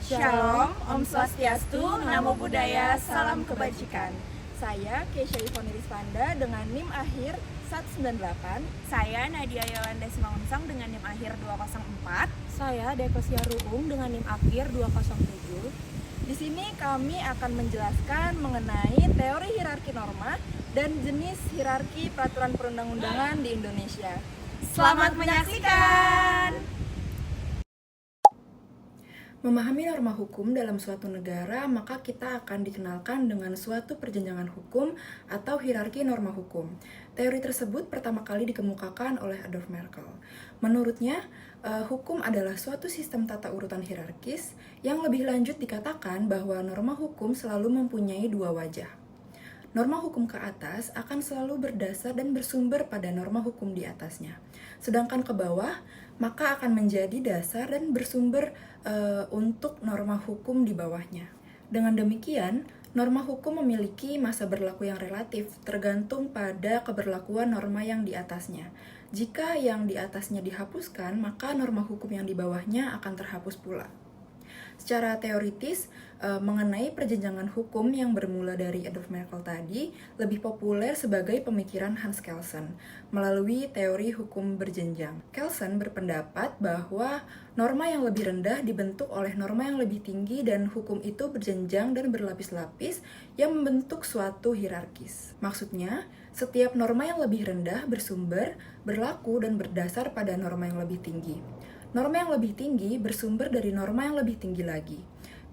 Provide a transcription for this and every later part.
Shalom, Om Swastiastu, Namo Buddhaya, Salam Kebajikan. Saya Keisha Ivoni Rispanda dengan NIM akhir 198. Saya Nadia Yolanda Simangunsang dengan NIM akhir 204. Saya Deko Siaruung dengan NIM akhir 207. Di sini kami akan menjelaskan mengenai teori hierarki norma dan jenis hierarki peraturan perundang-undangan di Indonesia. Selamat menyaksikan! Memahami norma hukum dalam suatu negara, maka kita akan dikenalkan dengan suatu perjenjangan hukum atau hierarki norma hukum. Teori tersebut pertama kali dikemukakan oleh Adolf Merkl. Menurutnya, hukum adalah suatu sistem tata urutan hierarkis yang lebih lanjut dikatakan bahwa norma hukum selalu mempunyai dua wajah. Norma hukum ke atas akan selalu berdasar dan bersumber pada norma hukum di atasnya. Sedangkan ke bawah, maka akan menjadi dasar dan bersumber untuk norma hukum di bawahnya. Dengan demikian, norma hukum memiliki masa berlaku yang relatif, tergantung pada keberlakuan norma yang di atasnya. Jika yang di atasnya dihapuskan, maka norma hukum yang di bawahnya akan terhapus pula. Secara teoritis, mengenai perjenjangan hukum yang bermula dari Adolf Merkl tadi lebih populer sebagai pemikiran Hans Kelsen melalui teori hukum berjenjang. Kelsen berpendapat bahwa norma yang lebih rendah dibentuk oleh norma yang lebih tinggi dan hukum itu berjenjang dan berlapis-lapis yang membentuk suatu hierarkis. Maksudnya, setiap norma yang lebih rendah bersumber, berlaku, dan berdasar pada norma yang lebih tinggi. Norma yang lebih tinggi bersumber dari norma yang lebih tinggi lagi.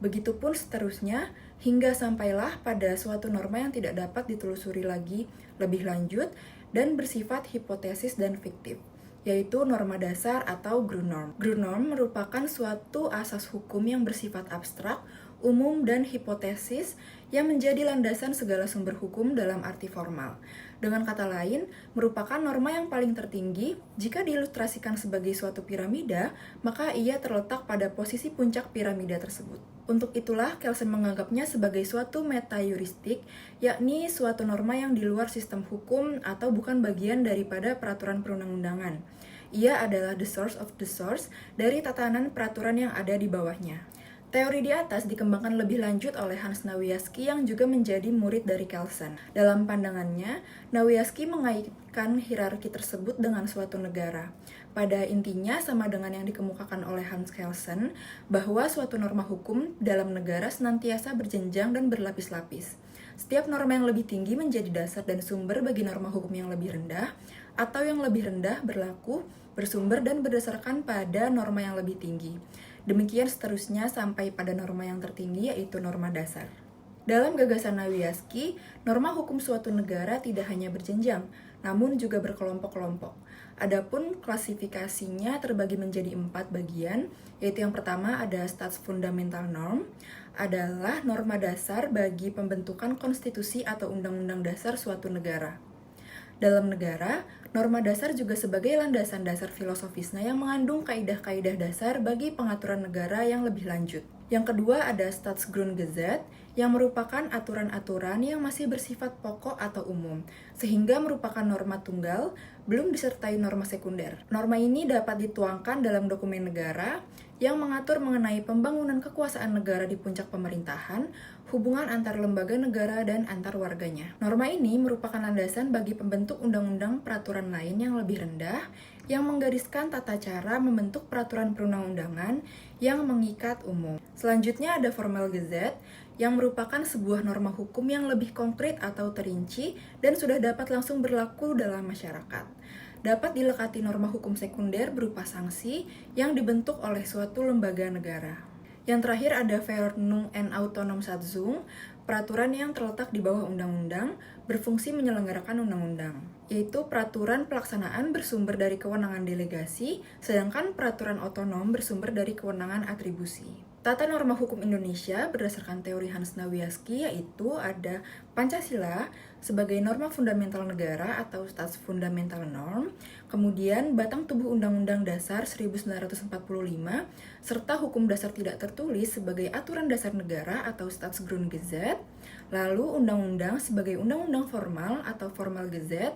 Begitupun seterusnya, hingga sampailah pada suatu norma yang tidak dapat ditelusuri lagi lebih lanjut dan bersifat hipotesis dan fiktif, yaitu norma dasar atau Grundnorm. Grundnorm merupakan suatu asas hukum yang bersifat abstrak, umum, dan hipotesis yang menjadi landasan segala sumber hukum dalam arti formal. Dengan kata lain, merupakan norma yang paling tertinggi. Jika diilustrasikan sebagai suatu piramida, maka ia terletak pada posisi puncak piramida tersebut. Untuk itulah, Kelsen menganggapnya sebagai suatu meta-yuristik, yakni suatu norma yang di luar sistem hukum atau bukan bagian daripada peraturan perundang-undangan. Ia adalah the source of the source dari tatanan peraturan yang ada di bawahnya. Teori di atas dikembangkan lebih lanjut oleh Hans Nawiaski yang juga menjadi murid dari Kelsen. Dalam pandangannya, Nawiaski mengaitkan hierarki tersebut dengan suatu negara. Pada intinya sama dengan yang dikemukakan oleh Hans Kelsen, bahwa suatu norma hukum dalam negara senantiasa berjenjang dan berlapis-lapis. Setiap norma yang lebih tinggi menjadi dasar dan sumber bagi norma hukum yang lebih rendah, atau yang lebih rendah berlaku, bersumber dan berdasarkan pada norma yang lebih tinggi. Demikian seterusnya sampai pada norma yang tertinggi, yaitu norma dasar. Dalam gagasan Nawiaski, norma hukum suatu negara tidak hanya berjenjang, namun juga berkelompok-kelompok. Adapun klasifikasinya terbagi menjadi 4 bagian, yaitu yang pertama ada Staatsfundamental Norm, adalah norma dasar bagi pembentukan konstitusi atau undang-undang dasar suatu negara. Dalam negara, norma dasar juga sebagai landasan dasar filosofisnya yang mengandung kaidah-kaidah dasar bagi pengaturan negara yang lebih lanjut. Yang kedua ada Staatsgrundgesetz yang merupakan aturan-aturan yang masih bersifat pokok atau umum, sehingga merupakan norma tunggal, belum disertai norma sekunder. Norma ini dapat dituangkan dalam dokumen negara yang mengatur mengenai pembangunan kekuasaan negara di puncak pemerintahan, hubungan antar lembaga negara dan antar warganya. Norma ini merupakan landasan bagi pembentuk undang-undang peraturan lain yang lebih rendah, yang menggariskan tata cara membentuk peraturan perundang-undangan yang mengikat umum. Selanjutnya ada Formal Gazette, yang merupakan sebuah norma hukum yang lebih konkret atau terinci dan sudah dapat langsung berlaku dalam masyarakat. Dapat dilekati norma hukum sekunder berupa sanksi yang dibentuk oleh suatu lembaga negara. Yang terakhir ada Verordnung en Autonomsatzung, peraturan yang terletak di bawah undang-undang, berfungsi menyelenggarakan undang-undang, yaitu peraturan pelaksanaan bersumber dari kewenangan delegasi, sedangkan peraturan otonom bersumber dari kewenangan atribusi. Tata norma hukum Indonesia berdasarkan teori Hans Nawiaski yaitu ada Pancasila sebagai norma fundamental negara atau Staatsfundamental Norm, kemudian batang tubuh Undang-Undang Dasar 1945, serta hukum dasar tidak tertulis sebagai aturan dasar negara atau Staatsgrundgesetz, lalu undang-undang sebagai undang-undang formal atau Formal Gazette,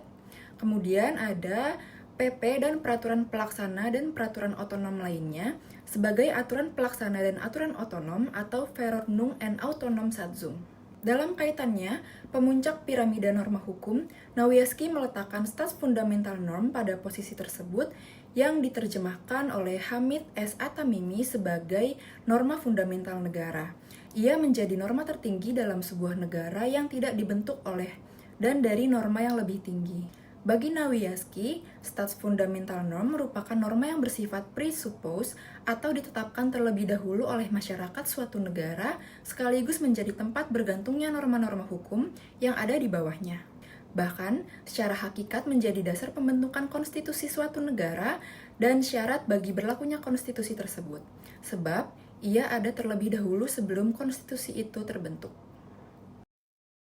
kemudian ada PP dan peraturan pelaksana dan peraturan otonom lainnya sebagai aturan pelaksana dan aturan otonom atau Verordnung en Autonomsatzung. Dalam kaitannya, pemuncak piramida norma hukum, Nowieski meletakkan Staatsfundamental Norm pada posisi tersebut yang diterjemahkan oleh Hamid S. Atamimi sebagai norma fundamental negara. Ia menjadi norma tertinggi dalam sebuah negara yang tidak dibentuk oleh dan dari norma yang lebih tinggi. Bagi Nowieski, Staatsfundamental Norm merupakan norma yang bersifat presuppose atau ditetapkan terlebih dahulu oleh masyarakat suatu negara sekaligus menjadi tempat bergantungnya norma-norma hukum yang ada di bawahnya. Bahkan, secara hakikat menjadi dasar pembentukan konstitusi suatu negara dan syarat bagi berlakunya konstitusi tersebut. Sebab, ia ada terlebih dahulu sebelum konstitusi itu terbentuk.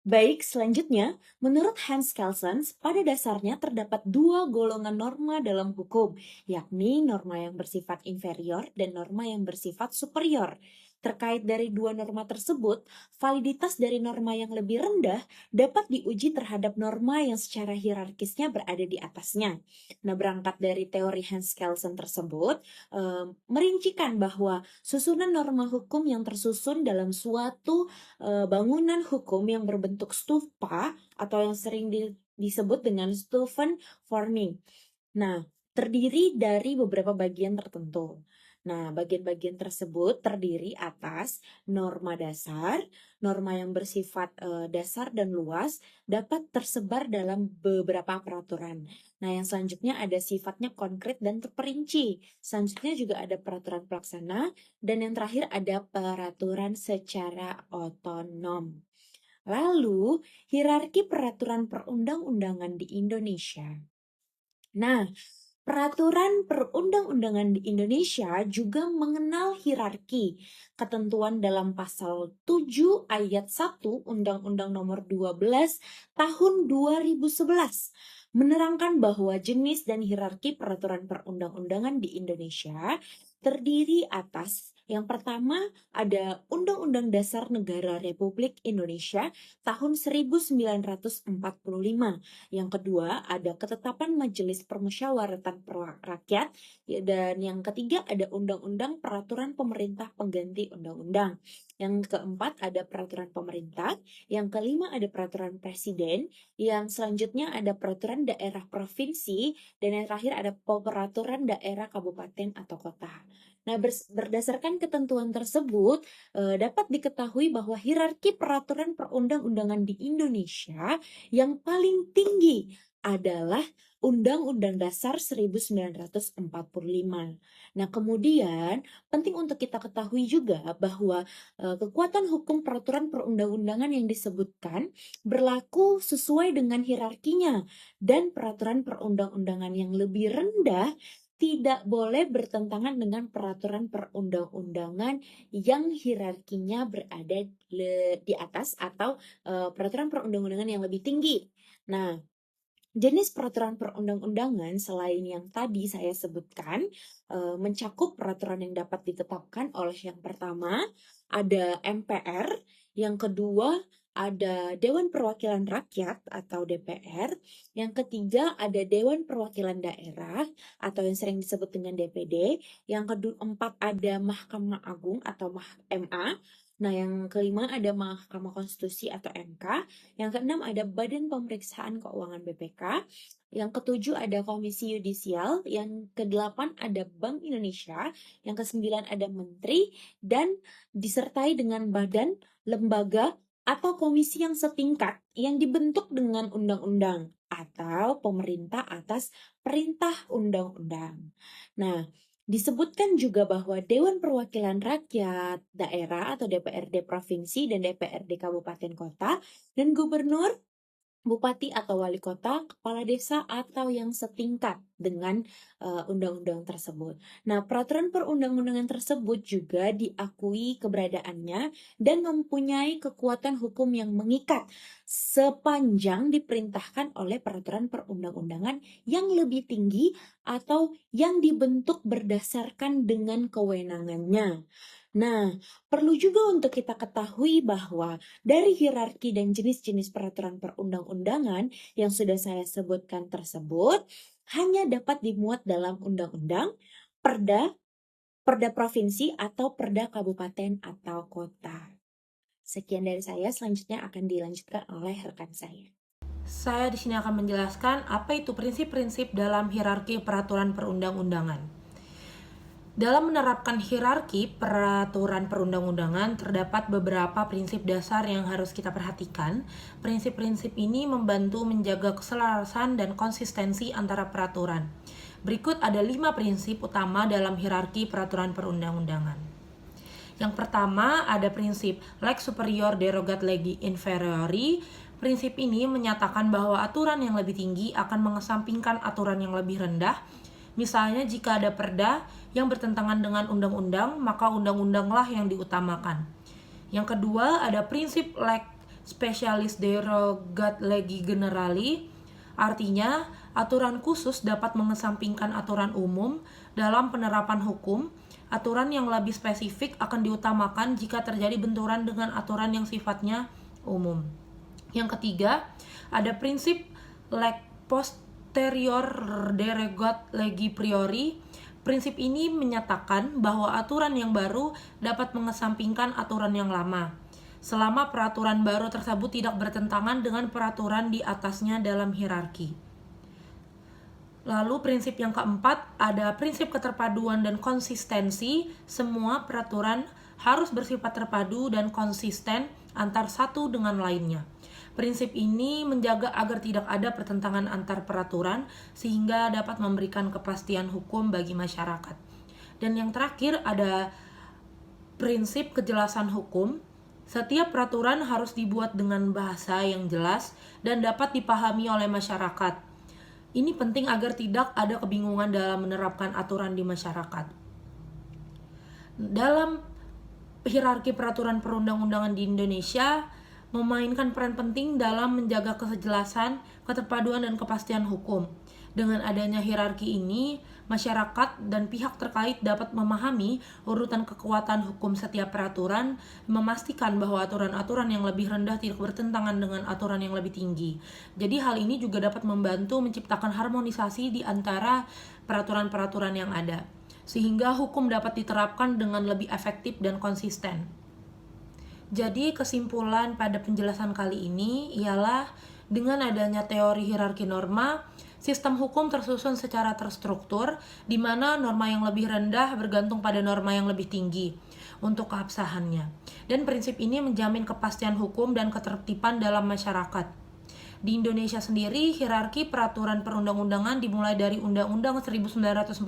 Baik, selanjutnya, menurut Hans Kelsen, pada dasarnya terdapat dua golongan norma dalam hukum, yakni norma yang bersifat inferior dan norma yang bersifat superior. Terkait dari dua norma tersebut, validitas dari norma yang lebih rendah dapat diuji terhadap norma yang secara hierarkisnya berada di atasnya. Nah, berangkat dari teori Hans Kelsen tersebut, merincikan bahwa susunan norma hukum yang tersusun dalam suatu bangunan hukum yang berbentuk stupa atau yang sering disebut dengan Stufen forming. Nah, terdiri dari beberapa bagian tertentu. Nah, bagian-bagian tersebut terdiri atas norma dasar, norma yang bersifat dasar dan luas, dapat tersebar dalam beberapa peraturan. Nah, yang selanjutnya ada sifatnya konkret dan terperinci. Selanjutnya juga ada peraturan pelaksana, dan yang terakhir ada peraturan secara otonom. Lalu, hierarki peraturan perundang-undangan di Indonesia. Nah, peraturan perundang-undangan di Indonesia juga mengenal hierarki. Ketentuan dalam pasal 7 ayat 1 Undang-Undang Nomor 12 Tahun 2011 menerangkan bahwa jenis dan hierarki peraturan perundang-undangan di Indonesia terdiri atas yang pertama ada Undang-Undang Dasar Negara Republik Indonesia tahun 1945. Yang kedua ada Ketetapan Majelis Permusyawaratan Rakyat, dan yang ketiga ada Undang-Undang Peraturan Pemerintah Pengganti Undang-Undang. Yang keempat ada Peraturan Pemerintah, yang kelima ada Peraturan Presiden, yang selanjutnya ada Peraturan Daerah Provinsi, dan yang terakhir ada Peraturan Daerah Kabupaten atau Kota. Nah, berdasarkan ketentuan tersebut, dapat diketahui bahwa hierarki peraturan perundang-undangan di Indonesia yang paling tinggi adalah Undang-Undang Dasar 1945. Nah, kemudian penting untuk kita ketahui juga bahwa kekuatan hukum peraturan perundang-undangan yang disebutkan berlaku sesuai dengan hierarkinya, dan peraturan perundang-undangan yang lebih rendah tidak boleh bertentangan dengan peraturan perundang-undangan yang hierarkinya berada di atas atau peraturan perundang-undangan yang lebih tinggi. Nah, jenis peraturan perundang-undangan selain yang tadi saya sebutkan mencakup peraturan yang dapat ditetapkan oleh yang pertama ada MPR, yang kedua ada Dewan Perwakilan Rakyat atau DPR, yang ketiga ada Dewan Perwakilan Daerah atau yang sering disebut dengan DPD, yang keempat ada Mahkamah Agung atau MA, nah yang kelima ada Mahkamah Konstitusi atau MK, yang keenam ada Badan Pemeriksaan Keuangan BPK, yang ketujuh ada Komisi Yudisial, yang kedelapan ada Bank Indonesia, yang kesembilan ada Menteri, dan disertai dengan badan, lembaga, atau komisi yang setingkat yang dibentuk dengan undang-undang atau pemerintah atas perintah undang-undang. Nah, disebutkan juga bahwa Dewan Perwakilan Rakyat Daerah atau DPRD Provinsi dan DPRD Kabupaten Kota dan Gubernur, Bupati atau Wali Kota, Kepala Desa atau yang setingkat dengan undang-undang tersebut. Nah, peraturan perundang-undangan tersebut juga diakui keberadaannya dan mempunyai kekuatan hukum yang mengikat sepanjang diperintahkan oleh peraturan perundang-undangan yang lebih tinggi atau yang dibentuk berdasarkan dengan kewenangannya. Nah, perlu juga untuk kita ketahui bahwa dari hierarki dan jenis-jenis peraturan perundang-undangan yang sudah saya sebutkan tersebut, hanya dapat dimuat dalam undang-undang, perda, perda provinsi, atau perda kabupaten atau kota. Sekian dari saya, selanjutnya akan dilanjutkan oleh rekan saya. Saya di sini akan menjelaskan apa itu prinsip-prinsip dalam hierarki peraturan perundang-undangan. Dalam menerapkan hierarki peraturan perundang-undangan, terdapat beberapa prinsip dasar yang harus kita perhatikan. Prinsip-prinsip ini membantu menjaga keselarasan dan konsistensi antara peraturan. Berikut ada 5 prinsip utama dalam hierarki peraturan perundang-undangan. Yang pertama ada prinsip lex superior derogat legi inferiori. Prinsip ini menyatakan bahwa aturan yang lebih tinggi akan mengesampingkan aturan yang lebih rendah. Misalnya jika ada perda yang bertentangan dengan undang-undang, maka undang-undanglah yang diutamakan. Yang kedua ada prinsip lex specialis derogat legi generali. Artinya, aturan khusus dapat mengesampingkan aturan umum dalam penerapan hukum. Aturan yang lebih spesifik akan diutamakan jika terjadi benturan dengan aturan yang sifatnya umum. Yang ketiga, ada prinsip lex posterior derogat legi priori. Prinsip ini menyatakan bahwa aturan yang baru dapat mengesampingkan aturan yang lama, selama peraturan baru tersebut tidak bertentangan dengan peraturan di atasnya dalam hierarki. Lalu prinsip yang keempat ada prinsip keterpaduan dan konsistensi. Semua peraturan harus bersifat terpadu dan konsisten antar satu dengan lainnya. Prinsip ini menjaga agar tidak ada pertentangan antar peraturan sehingga dapat memberikan kepastian hukum bagi masyarakat. Dan yang terakhir ada prinsip kejelasan hukum. Setiap peraturan harus dibuat dengan bahasa yang jelas dan dapat dipahami oleh masyarakat. Ini penting agar tidak ada kebingungan dalam menerapkan aturan di masyarakat. Dalam hierarki peraturan perundang-undangan di Indonesia, memainkan peran penting dalam menjaga kejelasan, keterpaduan, dan kepastian hukum. Dengan adanya hierarki ini, masyarakat dan pihak terkait dapat memahami urutan kekuatan hukum setiap peraturan, memastikan bahwa aturan-aturan yang lebih rendah tidak bertentangan dengan aturan yang lebih tinggi. Jadi hal ini juga dapat membantu menciptakan harmonisasi di antara peraturan-peraturan yang ada, sehingga hukum dapat diterapkan dengan lebih efektif dan konsisten. Jadi kesimpulan pada penjelasan kali ini ialah dengan adanya teori hierarki norma, sistem hukum tersusun secara terstruktur, di mana norma yang lebih rendah bergantung pada norma yang lebih tinggi untuk keabsahannya. Dan prinsip ini menjamin kepastian hukum dan ketertiban dalam masyarakat. Di Indonesia sendiri, hierarki peraturan perundang-undangan dimulai dari Undang-Undang 1945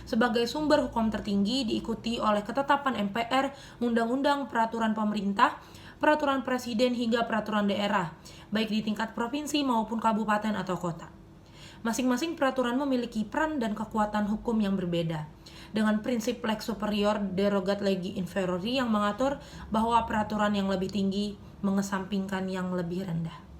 sebagai sumber hukum tertinggi, diikuti oleh ketetapan MPR, Undang-Undang Peraturan Pemerintah, Peraturan Presiden hingga peraturan daerah, baik di tingkat provinsi maupun kabupaten atau kota. Masing-masing peraturan memiliki peran dan kekuatan hukum yang berbeda, dengan prinsip lex superior derogat legi inferiori yang mengatur bahwa peraturan yang lebih tinggi mengesampingkan yang lebih rendah.